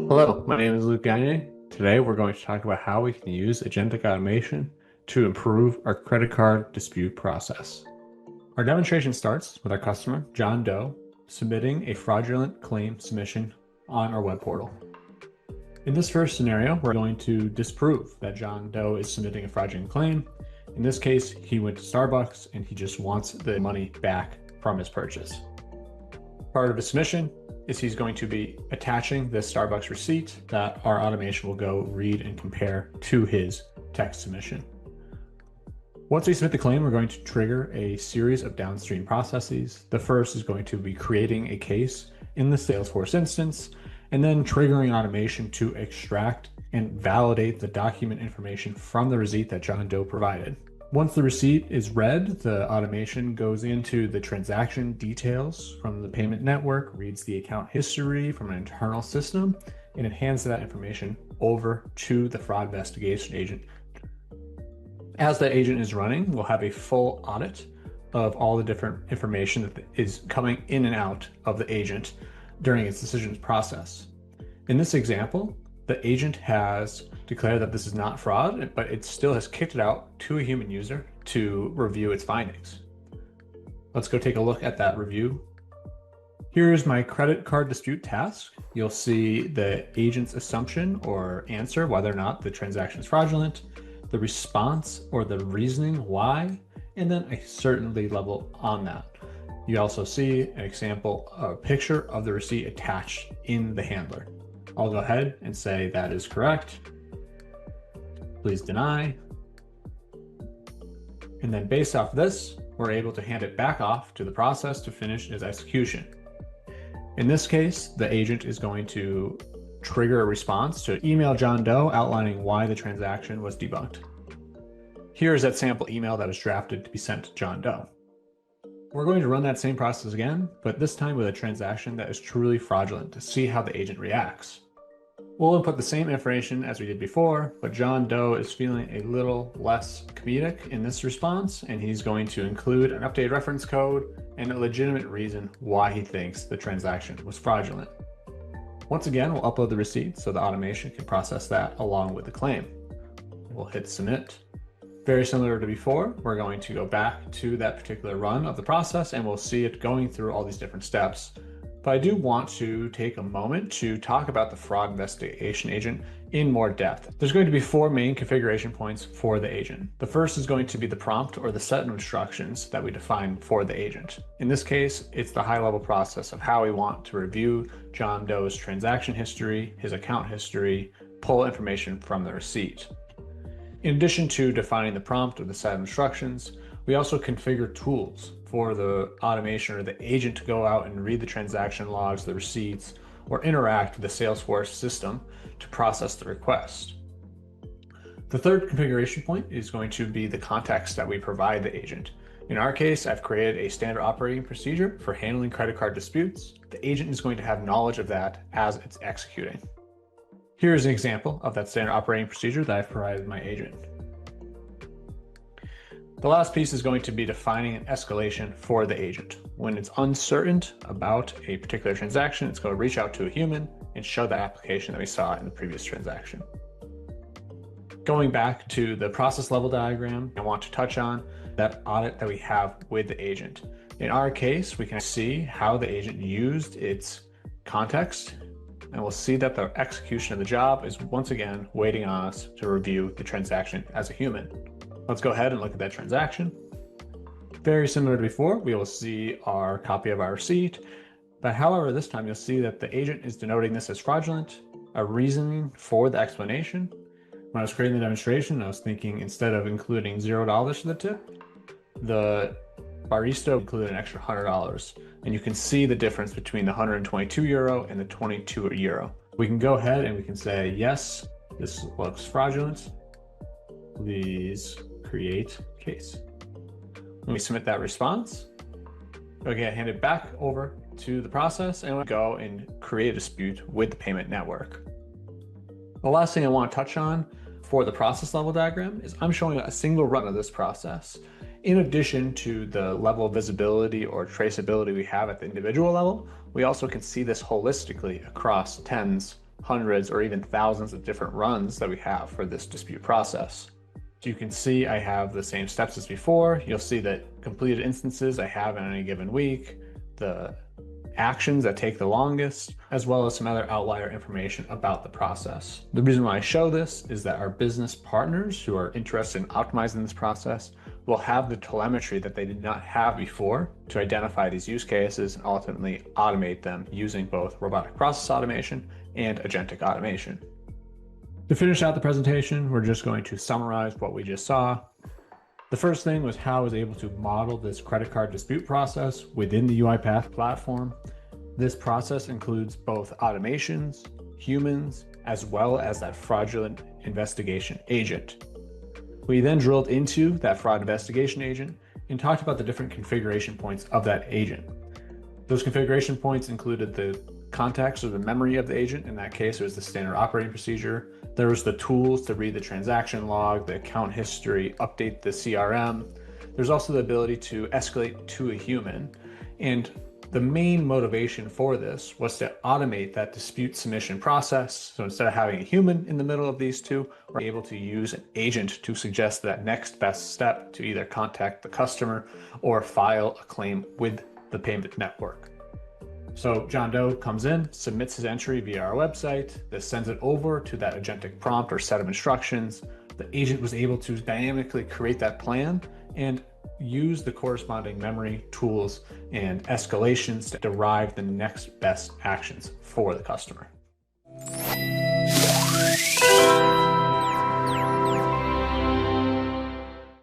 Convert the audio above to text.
Hello, my name is Luke Gagne. Today we're going to talk about how we can use agentic automation to improve our credit card dispute process. Our demonstration starts with our customer, John Doe, submitting a fraudulent claim submission on our web portal. In this first scenario, we're going to disprove that John Doe is submitting a fraudulent claim. In this case, he went to Starbucks and he just wants the money back from his purchase. Part of the submission is he's going to be attaching this Starbucks receipt that our automation will go read and compare to his text submission. Once we submit the claim, we're going to trigger a series of downstream processes. The first is going to be creating a case in the Salesforce instance, and then triggering automation to extract and validate the document information from the receipt that John Doe provided. Once the receipt is read, the automation goes into the transaction details from the payment network, reads the account history from an internal system, and it hands that information over to the fraud investigation agent. As that agent is running, we'll have a full audit of all the different information that is coming in and out of the agent during its decisions process. In this example, the agent has declared that this is not fraud, but it still has kicked it out to a human user to review its findings. Let's go take a look at that review. Here's my credit card dispute task. You'll see the agent's assumption or answer whether or not the transaction is fraudulent, the response or the reasoning why, and then a certainty level on that. You also see an example, a picture of the receipt attached in the handler. I'll go ahead and say that is correct. Please deny. And then based off this, we're able to hand it back off to the process to finish its execution. In this case, the agent is going to trigger a response to email John Doe outlining why the transaction was debunked. Here is that sample email that was drafted to be sent to John Doe. We're going to run that same process again, but this time with a transaction that is truly fraudulent to see how the agent reacts. We'll input the same information as we did before, but John Doe is feeling a little less comedic in this response, and he's going to include an updated reference code and a legitimate reason why he thinks the transaction was fraudulent. Once again, we'll upload the receipt so the automation can process that along with the claim. We'll hit submit. Very similar to before, we're going to go back to that particular run of the process and we'll see it going through all these different steps. But I do want to take a moment to talk about the fraud investigation agent in more depth. There's going to be 4 main configuration points for the agent. The first is going to be the prompt or the set of instructions that we define for the agent. In this case, it's the high-level process of how we want to review John Doe's transaction history, his account history, pull information from the receipt. In addition to defining the prompt or the set of instructions, we also configure tools for the automation or the agent to go out and read the transaction logs, the receipts, or interact with the Salesforce system to process the request. The third configuration point is going to be the context that we provide the agent. In our case, I've created a standard operating procedure for handling credit card disputes. The agent is going to have knowledge of that as it's executing. Here's an example of that standard operating procedure that I've provided my agent. The last piece is going to be defining an escalation for the agent. When it's uncertain about a particular transaction, it's going to reach out to a human and show the application that we saw in the previous transaction. Going back to the process level diagram, I want to touch on that audit that we have with the agent. In our case, we can see how the agent used its context, and we'll see that the execution of the job is once again waiting on us to review the transaction as a human. Let's go ahead and look at that transaction. Very similar to before, we will see our copy of our receipt, but however, this time you'll see that the agent is denoting this as fraudulent, a reasoning for the explanation. When I was creating the demonstration, I was thinking instead of including $0 for the tip, the barista included an extra $100, and you can see the difference between the 122 euro and the 22 euro. We can go ahead and we can say, yes, this looks fraudulent. Please create case. When we submit that response, we'll get handed back over to the process and we'll go and create a dispute with the payment network. The last thing I want to touch on for the process level diagram is I'm showing a single run of this process. In addition to the level of visibility or traceability we have at the individual level, we also can see this holistically across tens, hundreds or even thousands of different runs that we have for this dispute process. So you can see I have the same steps as before. You'll see that completed instances I have in any given week, the actions that take the longest, as well as some other outlier information about the process. The reason why I show this is that our business partners who are interested in optimizing this process will have the telemetry that they did not have before to identify these use cases and ultimately automate them using both robotic process automation and agentic automation. To finish out the presentation, we're just going to summarize what we just saw. The first thing was how I was able to model this credit card dispute process within the UiPath platform. This process includes both automations, humans, as well as that fraudulent investigation agent. We then drilled into that fraud investigation agent and talked about the different configuration points of that agent. Those configuration points included the context or the memory of the agent. In that case, it was the standard operating procedure. There was the tools to read the transaction log, the account history, update the CRM. There's also the ability to escalate to a human. And the main motivation for this was to automate that dispute submission process. So instead of having a human in the middle of these two, we're able to use an agent to suggest that next best step to either contact the customer or file a claim with the payment network. So John Doe comes in, submits his entry via our website. This sends it over to that agentic prompt or set of instructions. The agent was able to dynamically create that plan and use the corresponding memory, tools, and escalations to derive the next best actions for the customer.